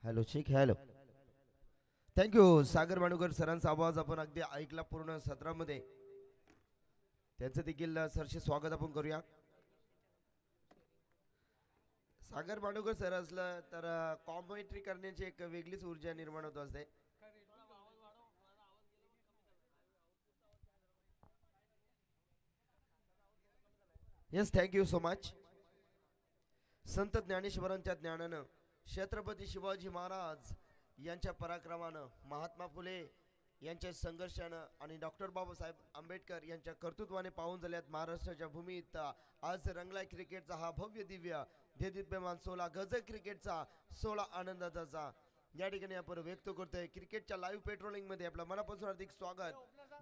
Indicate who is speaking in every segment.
Speaker 1: Hello शिक hello. Thank you सागर माणूकर सरांचा आवाज आपण अगदी ऐकला पूर्ण सत्रामध्ये. त्यांचं देखील सरचे स्वागत आपण करूया. सागर माणूकर सर असलं तर कॉमेंट्री करण्याची एक वेगळीच ऊर्जा निर्माण होत असते. Yes thank you so much. संत ज्ञानेश्वरांच्या ज्ञानानं, छत्रपती शिवाजी महाराज यांच्या पराक्रमानं, महात्मा फुले यांच्या संघर्षानं आणि डॉक्टर बाबासाहेब आंबेडकर यांच्या कर्तृत्वाने पाहून झाल्यात महाराष्ट्राच्या भूमीत आज रंगलाय क्रिकेटचा हा भव्य दिव्य देदीप्यमान सोला गज क्रिकेटचा सोळा आनंदाचा या ठिकाणी आपण व्यक्त करतोय. क्रिकेटच्या लाईव्ह पेट्रोलिंग मध्ये आपलं मनापासून हार्दिक स्वागत.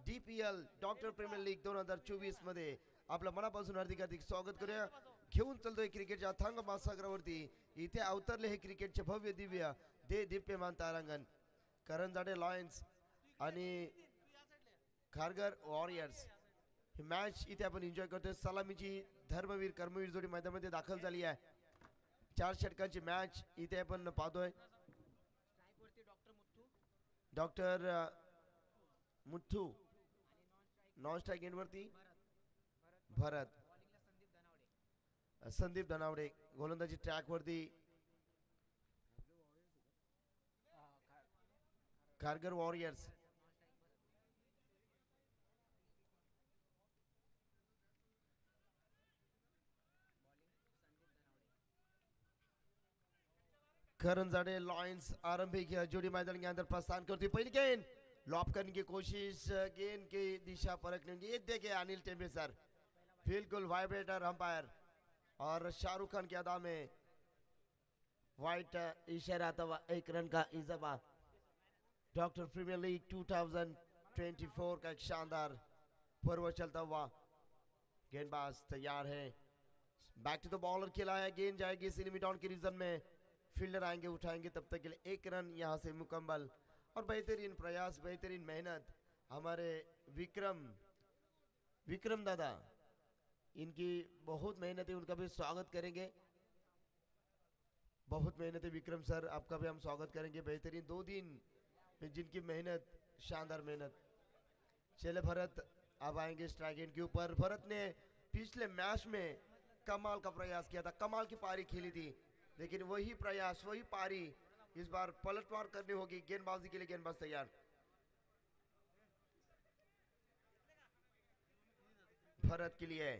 Speaker 1: DPL डॉक्टर प्रीमियर लीग 2024 मध्ये आपलं मनापासून हार्दिक हार्दिक स्वागत करूया. घेऊन चलतोय क्रिकेटच्या अथांग महासागरावरती. इथे अवतरले हे क्रिकेटचे भव्य दिव्य दे दिप्यमान तारांगण. करंजाडे लॉयन्स आणि खारघर वॉरियर्स ही मॅच इथे आपण एन्जॉय करतोय. सलामीची धर्मवीर कर्मवीर जोडी मैदानामध्ये दाखल झाली आहे. 4 षटकांची मॅच इथे आपण पाहतोय. डॉक्टर मुठ्ठू नॉन स्ट्राईक एंडवरती भरत. संदीप धनावडे गोलंदाजी ट्रॅकवरती खारघर वॉरियर्स. करंजाडे लॉयंस आरंभिक जोड़ी मैदान के अंदर प्रस्थान करती. पहली गेंद लॉप करने की कोशिश, गेंद की दिशा परखने की. ये देखे अनिल टेम्बे सर बिल्कुल वाइब्रेटर अंपायर और शाहरुख खान की अदा में व्हाइट इशारा अथवा 1 रन का इजाफा. डॉक्टर प्रीमियर लीग 2024 का एक शानदार पर्व चलता हुआ. गेंदबाज तैयार है. बैक टू द बॉलर खेला है. गेंद जाएगी सिनेमी डाउन के रीजन में. फील्डर आएंगे उठाएंगे तब तक के लिए 1 रन यहाँ से मुकम्मल. और बेहतरीन प्रयास बेहतरीन मेहनत हमारे विक्रम विक्रम दादा, इनकी बहुत मेहनत है. उनका भी स्वागत करेंगे. बहुत मेहनत है विक्रम सर, आपका भी हम स्वागत करेंगे. बेहतरीन 2 दिन में जिनकी मेहनत, शानदार मेहनत. चले भरत अब आएंगे स्ट्राइक एंड के ऊपर. भरत ने पिछले मैच में कमाल का प्रयास किया था, कमाल की पारी खेली थी, लेकिन वही प्रयास वही पारी इस बार पलटवार करनी होगी. गेंदबाजी के लिए गेंदबाज तैयार. भरत के लिए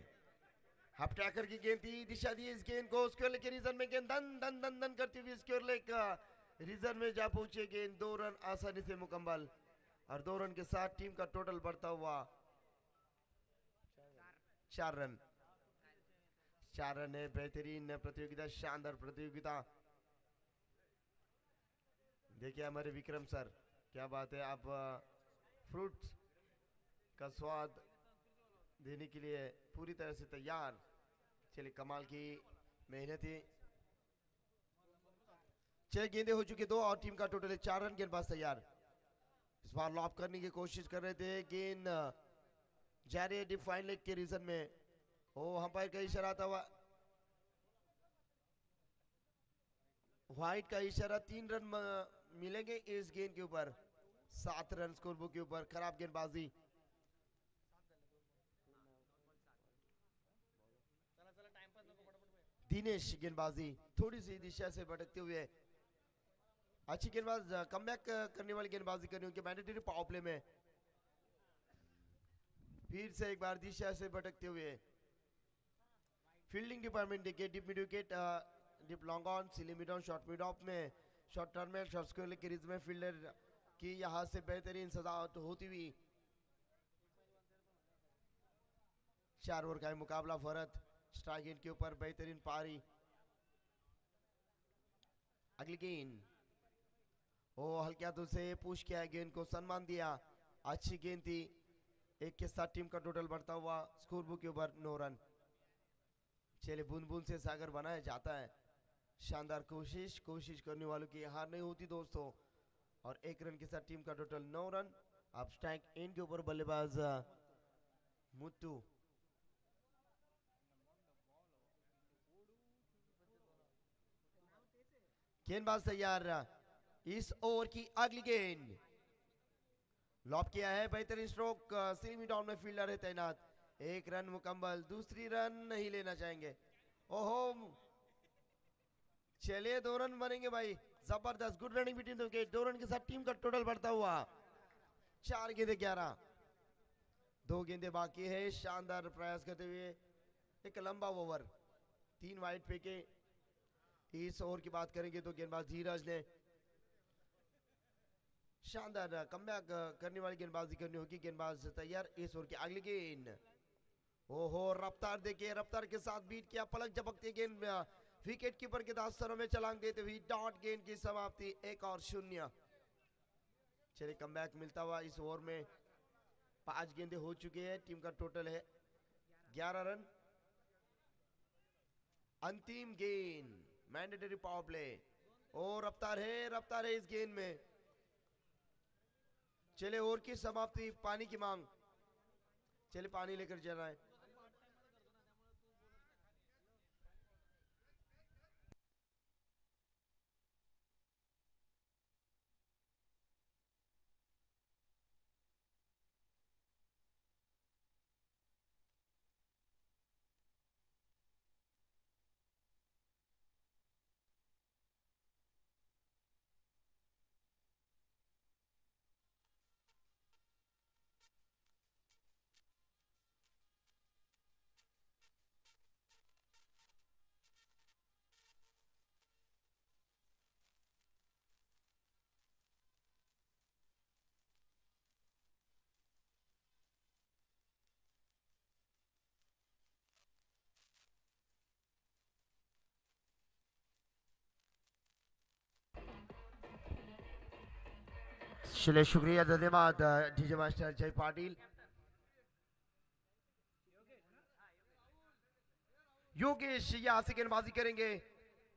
Speaker 1: हाफ टैकर की गेंद थी, दिशा दी इस गेंद को. उसके लेके रीजन में गेंद दन दन दन दन करती हुई इसके लेकर रीजन में जा पहुंचे. गेंद 2 रन आसानी से मुकम्मल और 2 रन के साथ टीम का टोटल बढ़ता हुआ 4 रन. 4 रन है. बेहतरीन प्रतियोगिता, शानदार प्रतियोगिता. देखिए हमारे विक्रम सर, क्या बात है. आप फ्रूट का स्वाद देने के लिए पूरी तरह से तैयार. चलिए कमाल की मेहनत है. 6 गेंदे हो चुकी 2 और टीम का टोटल है 4 रन. गेंदबाज तैयार. इस बार लॉप करने की कोशिश कर रहे थे. गेंद जा रही है डिफाइन लेग के रीजन में. ओ अंपायर का इशारा था, व्हाइट का इशारा. 3 रन मिलेंगे इस गेंद के ऊपर. 7 रन स्कोर बुक के ऊपर. खराब गेंदबाजी. दिनेश गेंदबाजी थोड़ी सी दिशा से भटकते हुए. अच्छी गेंदबाज कमबैक करने वाली गेंदबाजी करनी उनके मैंडेटरी पावर प्ले में. फिर से एक बार दिशा से भटकते हुए. फील्डिंग डिपार्टमेंट देखिए. Deep mid wicket, deep long on, silly mid on, short mid off में, शॉर्ट टर्न में, शॉर्ट स्क्वायर के रीज में फील्डर की यहाँ से बेहतरीन सजावट होती हुई. 4 ओवर का है मुकाबला. भरत स्ट्राइक एंड के ऊपर बेहतरीन पारी. अगली गेंद ओ हल्के हाथों से पुश किया, गेंद को सम्मान दिया. अच्छी गेंद थी. 1 के साथ टीम का टोटल बढ़ता हुआ स्कोर बुक के ऊपर 9 रन. चलिए बूंद बूंद से सागर बनाया जाता है. शानदार कोशिश करने वालों की हार नहीं होती दोस्तों. और 1 रन के साथ टीम का टोटल 9 रन. अब स्ट्राइक एंड के ऊपर बल्लेबाज मुत्तू. गेंदबाज तैयार. इस ओवर की अगली गेंद लॉब किया है, बेहतरीन स्ट्रोक, सेमी डाउन में फील्डर है तैनात, एक रन मुकम्मल, दूसरी रन नहीं लेना चाहेंगे। ओहो, चलिए 2 रन बनेंगे भाई, जबरदस्त, good running between the wicket, 2 run के साथ टीम का टोटल बढ़ता हुआ 4 गेंदे 11, 2 गेंदे बाकी है, शानदार प्रयास करते हुए एक लंबा ओवर, 3 वाइड फेंके। इस ओवर की बात करेंगे तो गेंदबाज धीरज ने शानदार कमबैक करने वाली गेंदबाजी करनी होगी, गेंदबाज तैयार, इस ओवर की अगली गेंद, ओहो रफ्तार देखिए, रफ्तार के साथ बीट किया, पलक झपकती गेंद विकेट कीपर के दास्तरों में छलांग देते हुए डॉट गेंद की समाप्ति, 1 और 0। चलिए कमबैक मिलता हुआ इस ओवर में 5 गेंदे हो चुके हैं, टीम का टोटल है 11 रन। अंतिम गेंद मैंडेटरी पावर प्ले, और रफ्तार है इस गेंद में। चले ओवर की समाप्ति, पानी की मांग, चले पानी लेकर जाना है। चलिए शुक्रिया, धन्यवाद डीजे मास्टर जय पाटिल। योगेश यहां से गेंदबाजी करेंगे,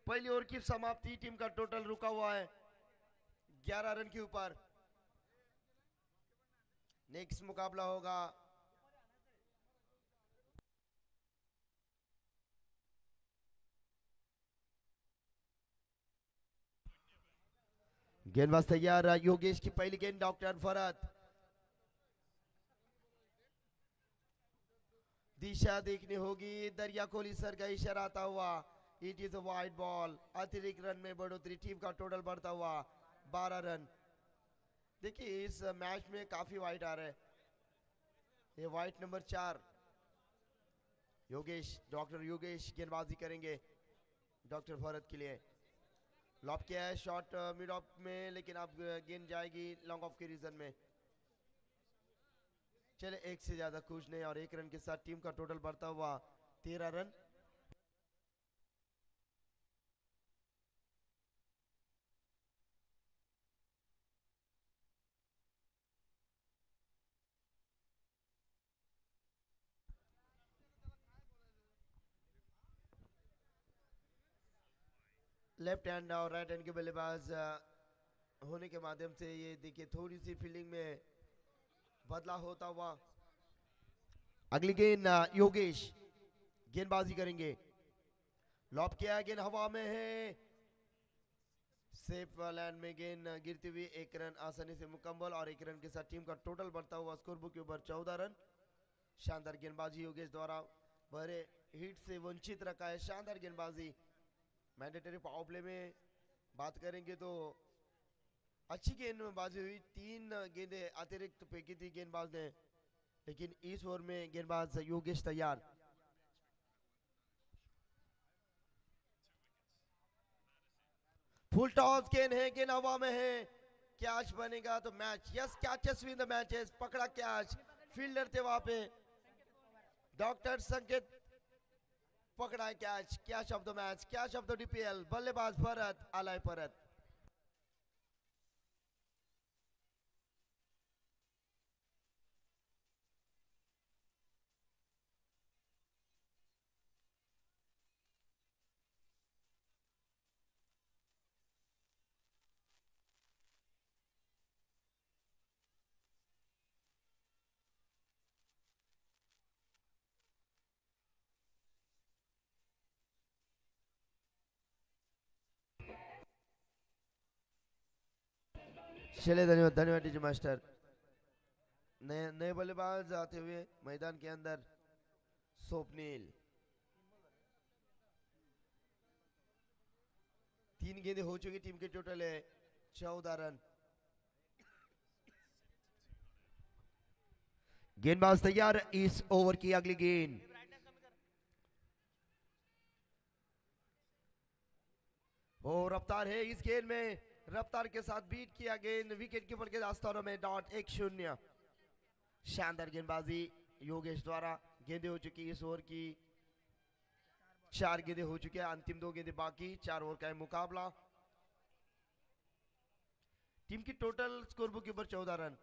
Speaker 1: पहली ओवर की समाप्ति, टीम का टोटल रुका हुआ है 11 रन के ऊपर। नेक्स्ट मुकाबला होगा गेंदबाज तैयार, योगेश की पहली गेंद, डॉक्टर फरत, दिशा देखनी होगी, दरिया कोहली सर का इशारा आता हुआ, it is a wide ball, अतिरिक्त रन में बढ़ोतरी, टीम का टोटल बढ़ता हुआ 12 रन। देखिए इस मैच में काफी वाइड आ रहे हैं, ये wide number 4, Yogesh, doctor Yogesh गेंदबाजी करेंगे डॉक्टर भरत के लिए। लॉब किया है, शॉट मिड ऑफ में, लेकिन अब गेंद जाएगी लॉन्ग ऑफ के रीजन में। चले एक से ज्यादा खुश नहीं, और 1 रन के साथ टीम का टोटल बढ़ता हुआ 13 रन। लेफ्ट हैंड और राइट हैंड के बल्लेबाज होने के माध्यम से ये देखिए थोड़ी सी फील्डिंग में बदलाव होता हुआ। अगली गेंद योगेश गेंदबाजी करेंगे, लॉब किया, गेंद हवा में है, सेफ लैंड में गेंद गिरती हुई, 1 रन आसानी से मुकम्मल, और 1 रन के साथ टीम का टोटल बढ़ता हुआ स्कोर बुक के ऊपर 14 रन। शानदार गेंदबाजी योगेश द्वारा बड़े हिट से वंचित रखा है, शानदार गेंदबाजी। मैंडेटरी पावर प्ले में बात करेंगे तो अच्छी गेंदबाजी हुई, 3 गेंदे अतिरिक्त फेंकी थी गेंदबाज ने, लेकिन इस ओवर में गेंदबाज योगेश तैयार, फुल टॉस गेंद है, गेंद हवा में है, कैच बनेगा तो match, yes catches win the matches, पकड़ा कैच, फील्डर थे वहां पे, डॉक्टर संकेत पकड़ा catch, catch of the match, catch of the DPL, बल्लेबाज भरत, आलय परत। चलिए धन्यवाद धन्यवाद डीजे मास्टर। नए नए बल्लेबाज आते हुए मैदान के अंदर स्वप्निल। 3 गेंदें हो चुकी, टीम के टोटल है 14 रन। गेंदबाज तैयार इस ओवर की अगली गेंद। और रफ्तार है इस गेंद में, रफ्तार के साथ बीट किया गेंद, विकेट कीपर के दास्तानों में डॉट 1-0। शानदार गेंदबाजी योगेश द्वारा। गेंदें हो चुकी इस ओवर की 4 गेंदें हो चुकी है, अंतिम 2 गेंदें बाकी, 4 ओवर का है मुकाबला। टीम की टोटल स्कोर बुक के ऊपर 14 रन।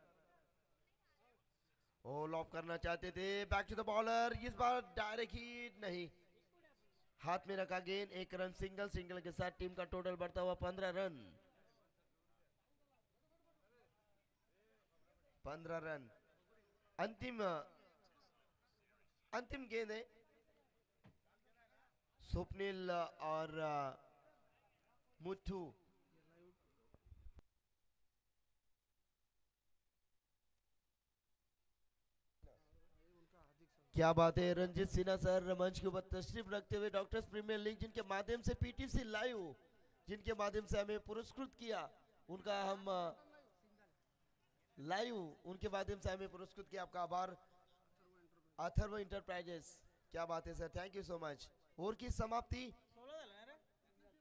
Speaker 1: ओ लॉप करना चाहते थे, बैक टू द बॉलर, इस बार डायरेक्ट हिट नहीं, हाथ में रखा गेंद, 1 रन सिंगल। सिंगल के साथ टीम का टोटल बढ़ता हुआ 15 रन। 15 रन। अंतिम अंतिम गेंद है स्वप्निल और मुथु। क्या बात है रंजीत सिन्हा सर मंच के ऊपर तशरीफ रखते हुए डॉक्टर्स प्रीमियर लीग जिनके माध्यम से पीटीसी लाइव, जिनके माध्यम से हमें पुरस्कृत किया, उनका हम लाइव उनके माध्यम से हमें पुरस्कृत किया, आपका आभार अथर्व इंटरप्राइजेस। क्या बात है sir, thank you so much. Over की समाप्ति,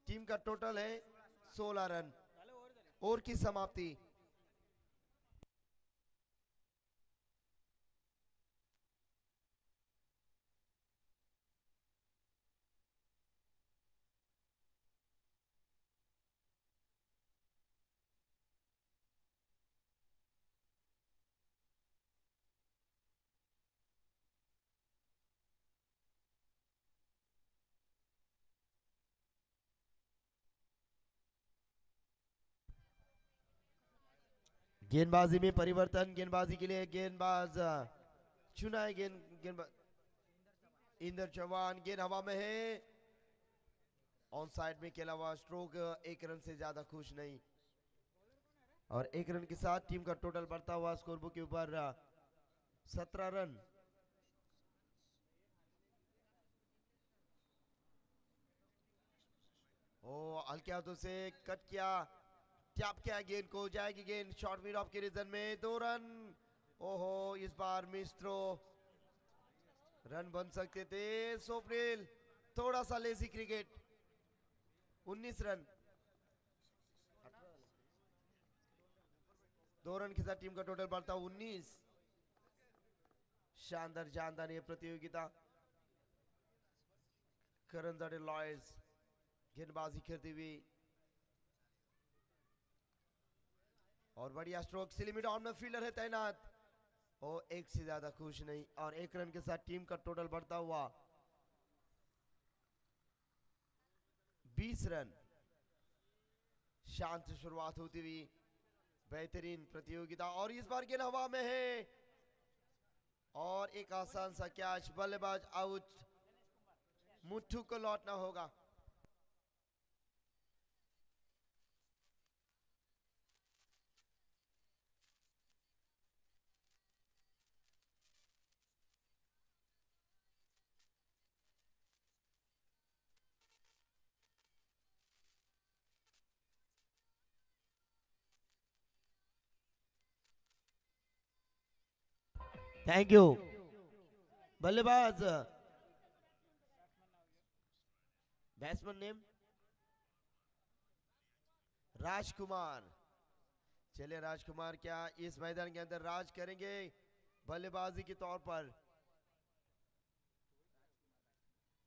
Speaker 1: टीम का टोटल है 16 रन। ओवर की समाप्ति। गेंदबाजी में परिवर्तन, गेंदबाजी के लिए गेंदबाज चुना है। गेंदबाज इंदर चौहान, गेंद हवा में है, ऑन साइड में खेला हुआ स्ट्रोक, 1 रन से ज्यादा खुश नहीं। और 1 रन के साथ टीम का टोटल बढ़ता हुआ स्कोर बुक के ऊपर 17 रन। ओ हल्के हाथों से कट किया, टैप किया गेंद को, जाएगी गेंद शॉर्ट मिड ऑफ के रीजन में, 2 रन। ओहो इस बार मिस्त्रो रन बन सकते थे। स्वप्निल थोड़ा सा लेजी क्रिकेट, 19 रन। 2 रन के साथ टीम का टोटल बढ़ता 19। शानदार शानदार ये प्रतियोगिता। करंजाड़े लॉयर्स गेंदबाजी करती हुई और बढ़िया स्ट्रोक, लिमिट ऑन में फील्डर है तैनात, और 1 से ज्यादा खुश नहीं। और 1 रन के साथ टीम का टोटल बढ़ता हुआ 20 रन। शांत शुरुआत होती हुई बेहतरीन प्रतियोगिता, और इस बार गेंद हवा में है, और एक आसान सा कैच, बल्लेबाज आउट, मुट्ठू को लौटना होगा। Thank you. बल्लेबाज बैट्समैन नेम राजकुमार। चलिए राजकुमार क्या इस मैदान के अंदर राज करेंगे बल्लेबाजी के तौर पर?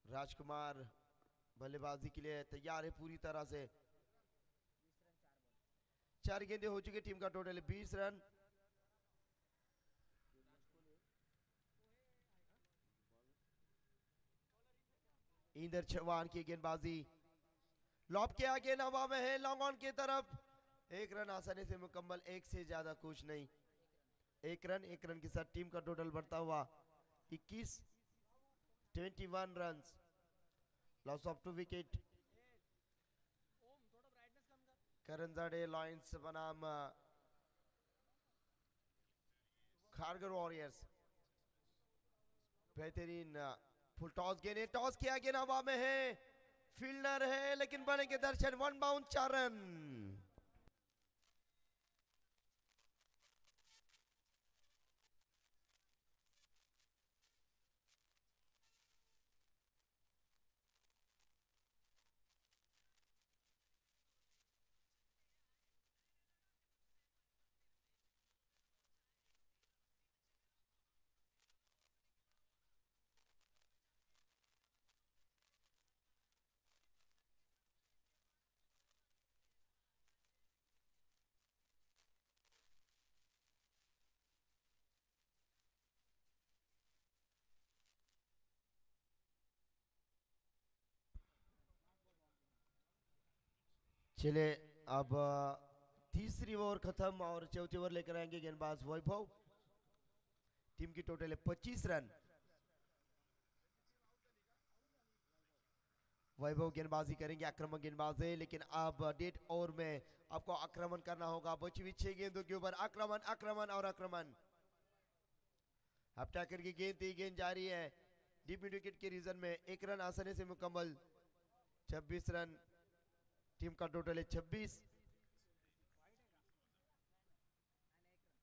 Speaker 1: राजकुमार बल्लेबाजी के लिए तैयार है पूरी तरह से। 4 गेंदें हो चुकी, टीम का टोटल 20 रन। इंदर चौहान की गेंदबाजी, लॉब किया, गेंद हवा में है, लॉन्ग ऑन की तरफ, 1 रन आसानी से मुकम्मल, 1 से ज्यादा खुश नहीं। 1 रन, 1 रन के साथ टीम का टोटल बढ़ता हुआ 21, 21 run. Loss of 2 wicket. Karanjade lions बनाम खारगर वॉरियर्स। बेहतरीन फुल टॉस गेंद है, टॉस किया, गेंद हवा में है, फील्डर है लेकिन बनेंगे दर्शन, 1 बाउंड 4 रन। चले अब तीसरी ओवर खत्म और चौथी ओवर लेकर आएंगे गेंदबाज वैभव। टीम की टोटल है 25 रन। वैभव गेंदबाजी करेंगे, आक्रामक गेंदबाज है लेकिन अब डेट ओवर में आपको आक्रमण करना होगा। बची हुई 6 गेंदों के ऊपर आक्रमण आक्रमण और आक्रमण। अब टैकर की गेंद थी, गेंद जारी है डीप मिड विकेट के रीजन में, 1 रन आसानी से मुकम्मल। 26 रन, टीम का टोटल है 26।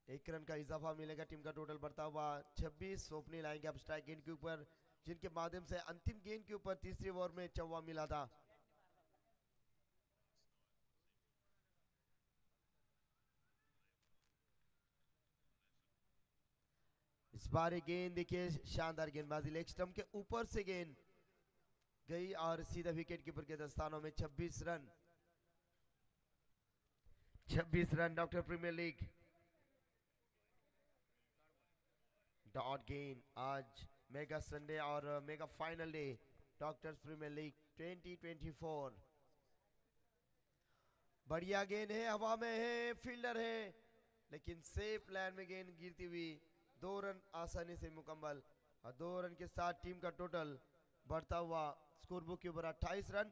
Speaker 1: 1 रन का इजाफा मिलेगा, टीम का टोटल बढ़ता हुआ 26। ओपनिंग लाएंगे अब स्ट्राइक गेंद के ऊपर, जिनके माध्यम से अंतिम गेंद के ऊपर तीसरी ओवर में चौवा मिला था। इस बार गेंद देखिए, शानदार गेंदबाजी, लेग स्टंप के ऊपर से गेंद गई और सीधा विकेट कीपर के दस्तानों में। 26 run, 26 run doctor premier league dot गेंद। आज मेगा संडे और mega final day doctors premier league 2024। बढ़िया गेंद है, हवा में है, फील्डर है लेकिन सेफ लाइन में गेंद गिरती हुई। 2 रन आसानी से मुकम्मल और 2 रन के साथ टीम का टोटल बढ़ता हुआ स्कोर बुक के ऊपर 28 रन।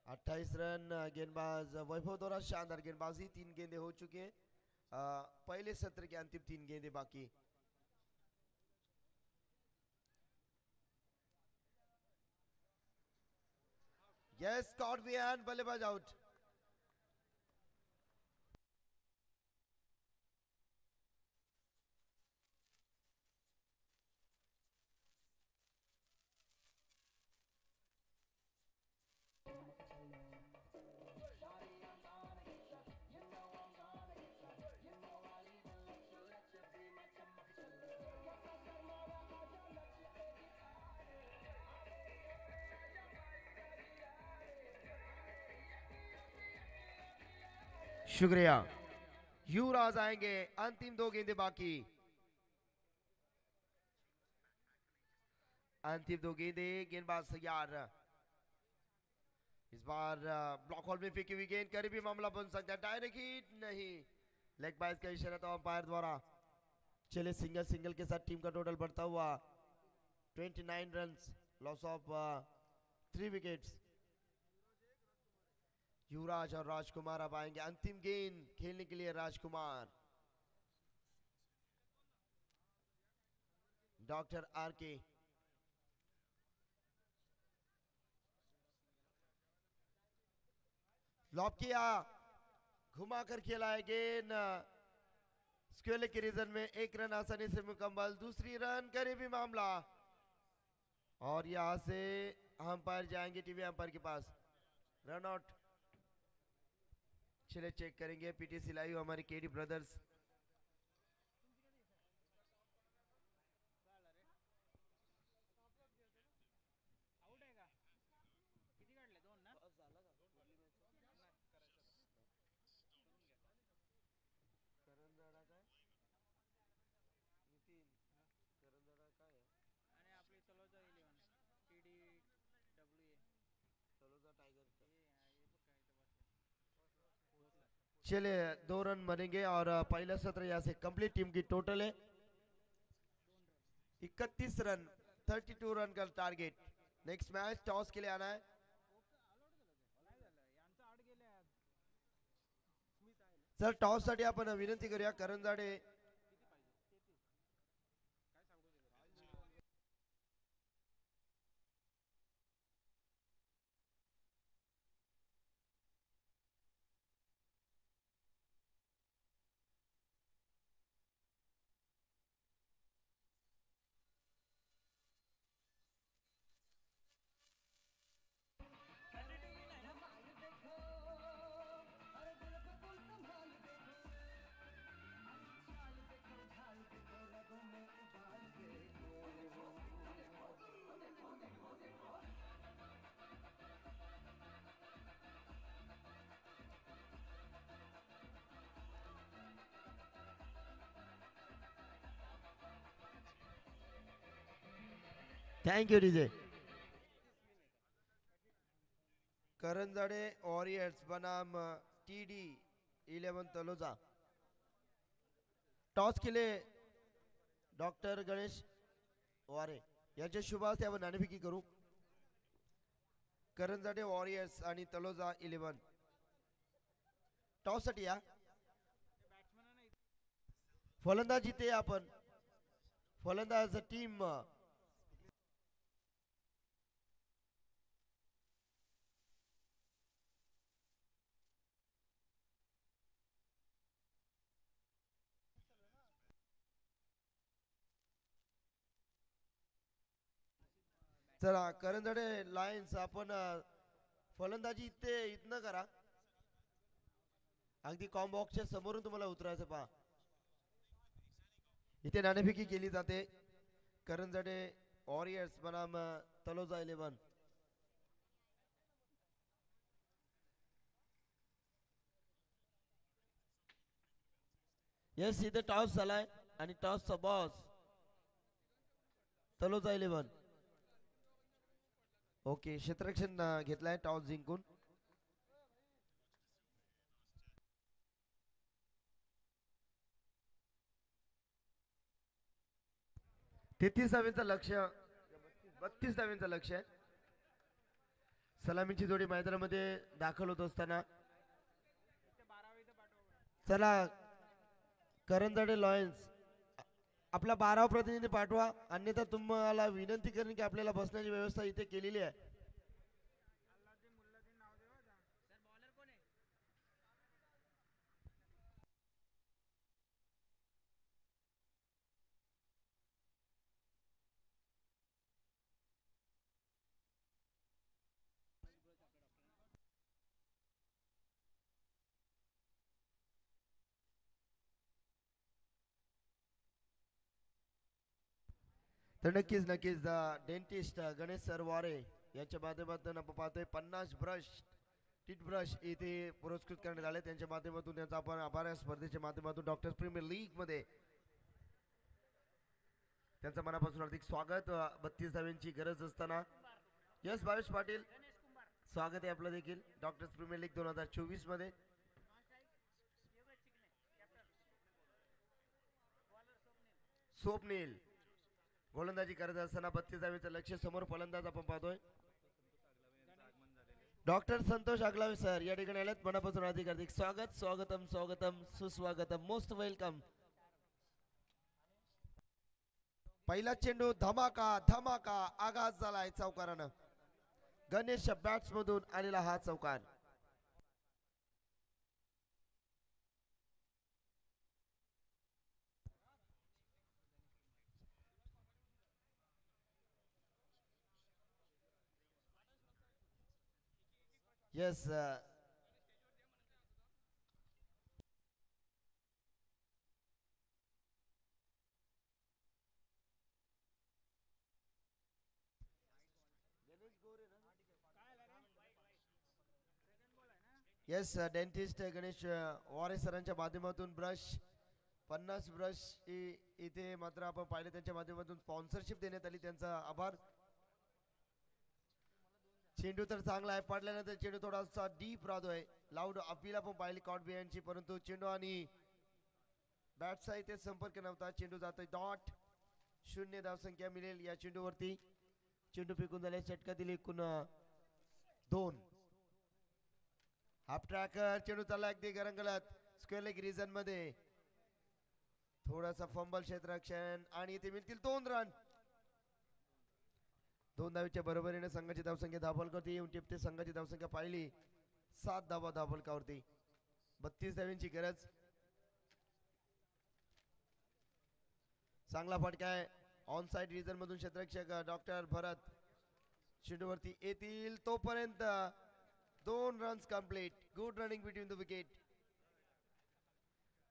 Speaker 1: 28 रन गेंदबाज वैभव द्वारा शानदार गेंदबाजी। 3 गेंदे हो चुके हैं, पहले सत्र के अंतिम 3 गेंदे बाकी। यस, कॉट बिहाइंड, बल्लेबाज आउट। शुक्रिया। युवराज आएंगे, अंतिम 2 गेंदे बाकी। अंतिम 2 गेंदे, गेंदबाज तैयार। इस बार ब्लॉक होल में फेंकी हुई गेंद, करीबी मामला बन सकता है, डायरेक्ट हिट नहीं, लेग बाइस का इशारा था अंपायर द्वारा। चले सिंगल सिंगल के साथ टीम का टोटल बढ़ता हुआ 29 रन्स, लॉस ऑफ 3 विकेट्स। युवराज और राजकुमार अब आएंगे, अंतिम गेंद खेलने के लिए राजकुमार। डॉक्टर आर के लॉप किया, घुमा कर खेला है गेंद, स्क्वेयर के रीजन में। 1 रन आसानी से मुकम्मल। दूसरी रन, करीबी मामला और यहां से अंपायर जाएंगे टीवी अंपायर के पास, रन आउट। चलिए चेक करेंगे, पीटीसी लाइव हमारे केडी ब्रदर्स। चलिए 2 रन बनेंगे और पहला सत्र यहाँ से कंप्लीट। टीम की टोटल है 31 रन, 32 रन का टारगेट। नेक्स्ट मैच टॉस के लिए आना है। सर टॉस साठी आपण विनंती करूया Karanjade thank you DJ Karanjade warriors बनाम TD11 तलोजा टॉस केले डॉक्टर गणेश वारे यांच्या शुभ हस्ते आपण नाणेफेकी करू करंजाडे वॉरियर्स आणि तलोजा 11 टॉस साठी या फलंदाज इथे आपण फलंदाज टीम चला करंजाडे लायन्स आपण फलंदाजी इथनं करा अगदी कॉम्बॉक्सच्या समोरून तुम्हाला उतरायचं पहा इथे नाणेफेकी केली जाते करंजाडे वॉरियर्स बनाम तलोजा 11 येस इथे टॉस झालाय आणि टॉसचा बॉस तलोजा 11 ओके क्षेत्ररक्षण घेतलाय टॉस जिंकून तेहतीस धावेचं लक्ष 32 धावेचं लक्ष आहे सलामीची जोडी मैदानामध्ये दाखल होत असताना चला करंजाडे लॉयन्स आपला 12 प्रतिनिधी पाठवा अन्यथा तुम्हाला विनंती करेन की आपल्याला बसण्याची व्यवस्था इथे केलेली आहे तर नक्कीच डेंटिस्ट गणेश सर वारे यांच्या माध्यमातून आपण पाहतोय 50 ब्रश टीट ब्रश इथे पुरस्कृत करण्यात आले त्यांच्या माध्यमातून त्यांचा आपण आभार या स्पर्धेच्या माध्यमातून डॉक्टर्स प्रीमियर लीग मध्ये त्यांचं मनापासून हार्दिक स्वागत 32 धाव्यांची गरज असताना यस भावेश पाटील स्वागत आहे आपलं देखील डॉक्टर्स प्रीमियर लीग 2024 मध्ये स्वप्नील गोलंदाजी करत असताना 32 धावेचं लक्ष समोर फलंदाज आपण पाहतोय डॉक्टर संतोष आगलावे सर या ठिकाणी आलेत मनापासून हार्दिक स्वागतम सुस्वागतम मोस्ट वेलकम पहिला चेंडू धमाका आघात झालाय चौकारानं गणेश बॅट्स मधून आलेला हा चौकार येस येस डेंटिस्ट गणेश वारे सरांच्या माध्यमातून ब्रश 50 ब्रश इथे मात्र आपण पाहिले त्यांच्या माध्यमातून स्पॉन्सरशिप देण्यात आली त्यांचा आभार चेंडू तर चांगला आहे पडल्यानंतर चेंडू थोडासा डीप राहतोय लाऊड अपील आपण पाहिली कॉट बियांची परंतु चेंडू आणि बॅटचा इथे संपर्क नव्हता चेंडू जातोय डॉट 0 धावसंख्या मिळेल या चेंडूवरती चेंडू फेकून झाले षटका दिली एकूण 2 हाफ ट्रॅकर चेंडू चालला अगदी गरंगलत स्क्वेअर लेग रिजन मध्ये थोडासा फंबल क्षेत्ररक्षण आणि इथे मिळतील 2 रन. 2 धावेच्या बरोबरीने संघाची धावसंख्या धावफलकावरती येऊन टिपते. संघाची धावसंख्या पाहिली 7 धावा धावफलकावरती. 32 धावांची गरज. चांगला फटका आहे ऑन साइड रिजन मधून क्षेत्ररक्षक डॉक्टर भरत चेंडूवरती येतील तोपर्यंत 2 runs complete. Good running between the wicket.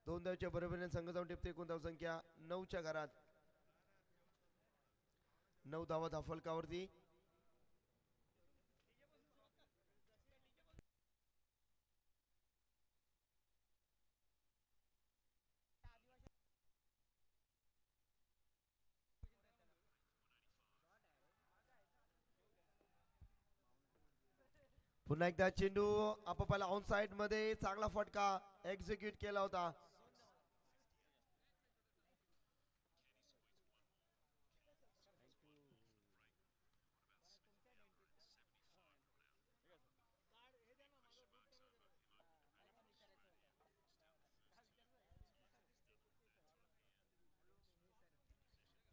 Speaker 1: 2 धावच्या बरोबरीने संघ जाऊन टिपते. एकूण धावसंख्या 9च्या घरात. 9 धावा धावफलकावरती. पुन्हा एकदा चेंडू आपापल्या ऑन साइड मध्ये चांगला फटका एक्झिक्यूट केला होता.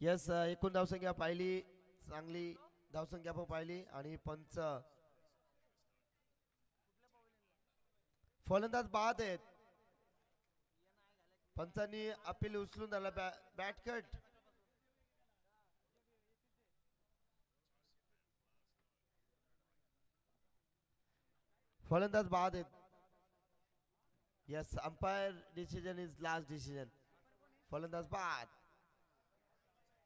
Speaker 1: यस एकूण धावसंख्या पाहिली. चांगली धावसंख्या पण पाहिली आणि पंच फलंदाज बाद आहेत. पंचांनी अपील उचलून झाला. Bat cut. फलंदाज बाद आहेत. Yes umpire decision is last decision. फलंदाज बाद.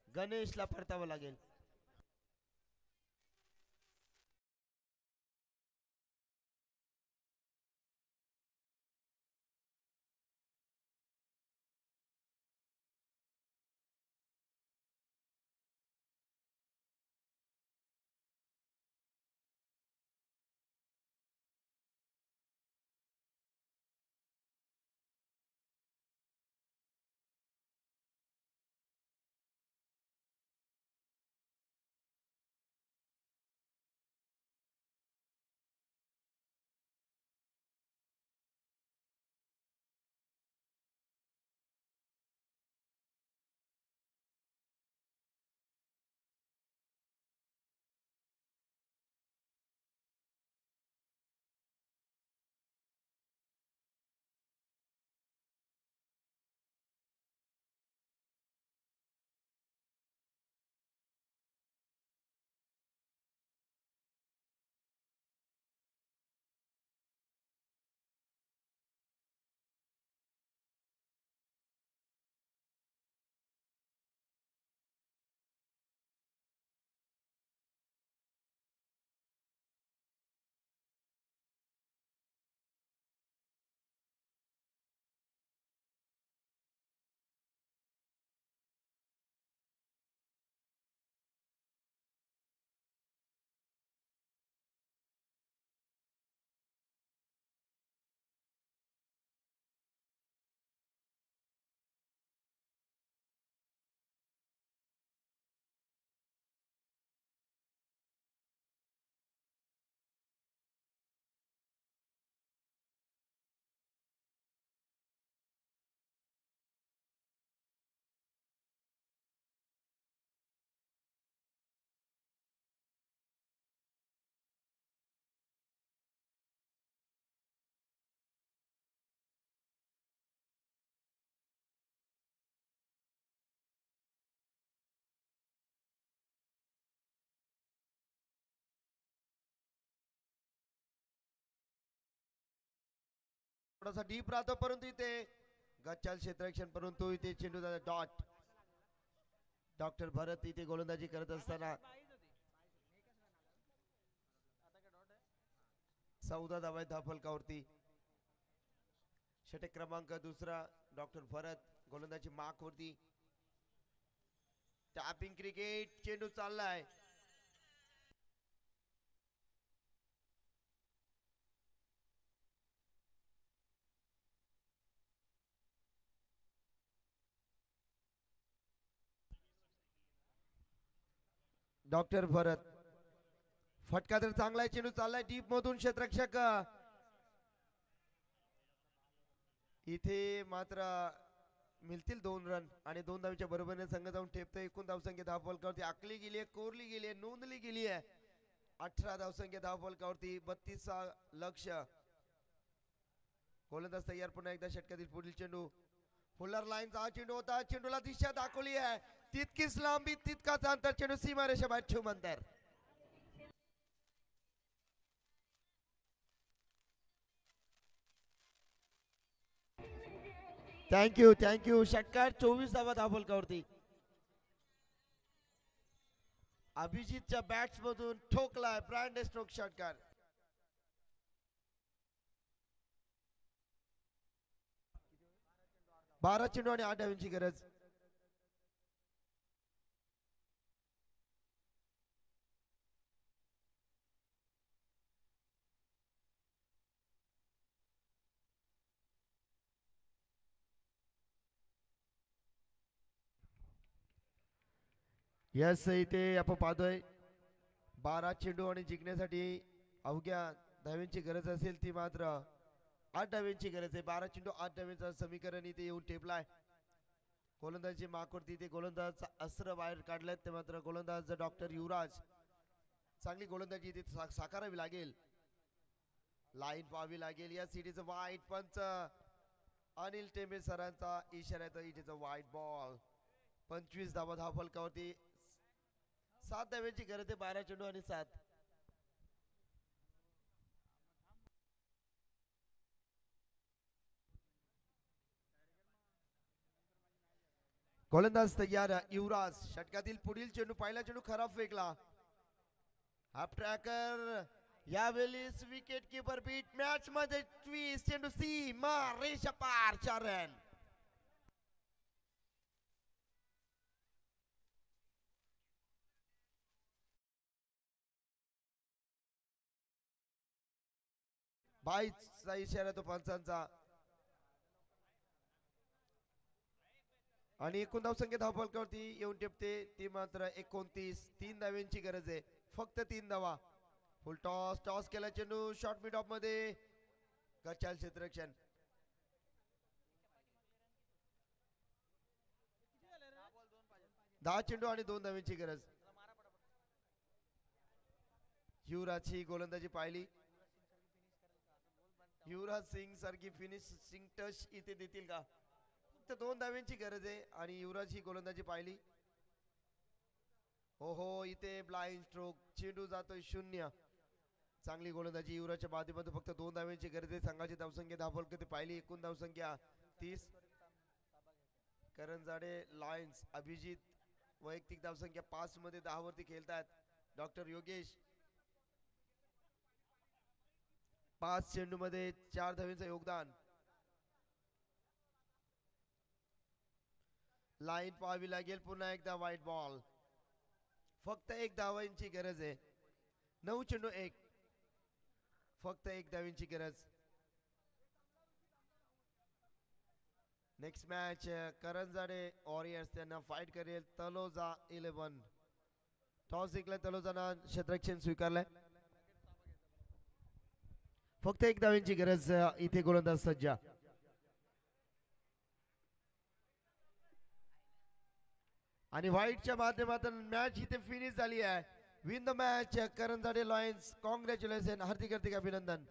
Speaker 1: गणेशला परतावं लागेल. थोडासा डीप राहतो परंतु इथे गच्चाल क्षेत्ररक्षण परंतु इथे चेंडू डॉट. डॉक्टर भरत इथे गोलंदाजी करत असताना 14 धावा धावफलकावरती. षटक क्रमांक 2 डॉक्टर भरत गोलंदाजी मार्क वरती. टॅपिंग क्रिकेट चेंडू चाललाय. डॉक्टर भरत फटका तर चांगला आहे. चेंडू चाललाय डीप मधून. क्षेत्ररक्षक इथे मात्र मिळतील 2 रन आणि 2 धावीच्या बरोबरीने संघ जाऊन ठेपतोय. एकूण धावसंख्या धावफलकावरती आखली गेली आहे, कोरली गेली आहे, नोंदली गेली आहे. 18 धावसंख्या धावफलकावरती 32 लक्ष. गोलंदाज तयार. पुन्हा एकदा षटकातील पुढील चेंडू. फुलर लाईनचा हा चेंडू होता. चेंडूला दिशा दाखवली आहे, तितकीच लांबी तितकाच अंतर. चेंडू सीमारेषा बाहेर ठेवून अंतर. थँक्यू. षटकार 24 धावा धावफलकावरती. अभिजितच्या बॅट्स मधून ठोकलाय ब्रँड स्ट्रोक षटकार. बारा चेंडू आणि 8 धावांची गरज. यस, इथे आपण पाहतोय 12 चेंडू आणि जिंकण्यासाठी अवघ्या धाव्यांची गरज असेल ती मात्र 8 धाव्यांची गरज आहे. 12 चेंडू 8 धाव्यांचं समीकरण इथे येऊन टेपलाय. गोलंदाजी मागवरती इथे गोलंदाज अस्त्र बाहेर काढलेत, ते मात्र गोलंदाज डॉक्टर युवराज. चांगली गोलंदाजी इथे साकारावी लागेल. लाईन पाहावी लागेल. या सिटीचं वाईट पंच. अनिल टेंबे सरांचा इशारा. इटेचा वाईट बॉल. 25 धावा धावफलकावरती. 7 धाव्यांची गरज आहे. 12 चेंडू आणि 7. गोलंदाज तयार युवराज. षटकातील पुढील चेंडू. पहिला चेंडू खराब फेकला. Half tracker. यावेळेस विकेट किपर बीट. मॅच मध्ये ट्विस्ट. चेंडू सीमा रेषा पार. 4 रन. बाईचा इशारा तो पंचांचा. आणि एकूण धावसंख्या धावफलकावरती येऊन टेपते ती मात्र 29. 3 धाव्यांची गरज आहे. फक्त 3 धावा. फुल टॉस केला चेंडू. शॉर्ट मिड ऑफ मध्ये कचाल क्षेत्ररक्षण. 10 चेंडू आणि 2 धाव्यांची गरज. युवराजची गोलंदाजी पाहिली. युवराज सिंग सारखी फिनिशिंग टच इथे देतील का? फक्त 2 धाव्यांची गरज आहे आणि युवराज ही गोलंदाजी पाहिली. हो, इथे ब्लाइंड स्ट्रोक. चेंडू जातोय 0. चांगली गोलंदाजी युवराजच्या माध्यमातून. फक्त 2 धाव्यांची गरज आहे. संघाची धावसंख्या धावफलकावरती पाहिली. एकूण धावसंख्या 30. करंजाडे लायन्स. अभिजित वैयक्तिक धावसंख्या 5 मध्ये 10 वरती खेळतात. डॉक्टर योगेश 5 चेंडू मध्ये 4 धाव्यांचं योगदान. लाईन पाहावी लागेल. पुन्हा एकदा व्हाईट बॉल. फक्त 1 धावांची गरज आहे. 9 चेंडू 1. फक्त 1 धावांची गरज. नेक्स्ट मॅच करंजाडे वॉरियर्स त्यांना फाईट करेल तलोजा 11. टॉस जिंकला तलोजानं क्षेत्ररक्षण स्वीकारलंय. फक्त 1 धावांची गरज. इथे गोलंदाज सज्ज. आणि व्हाईटच्या माध्यमातून मॅच इथे फिनिश झाली आहे. Win the match Karanjade lions. Congratulation. हार्दिक अभिनंदन.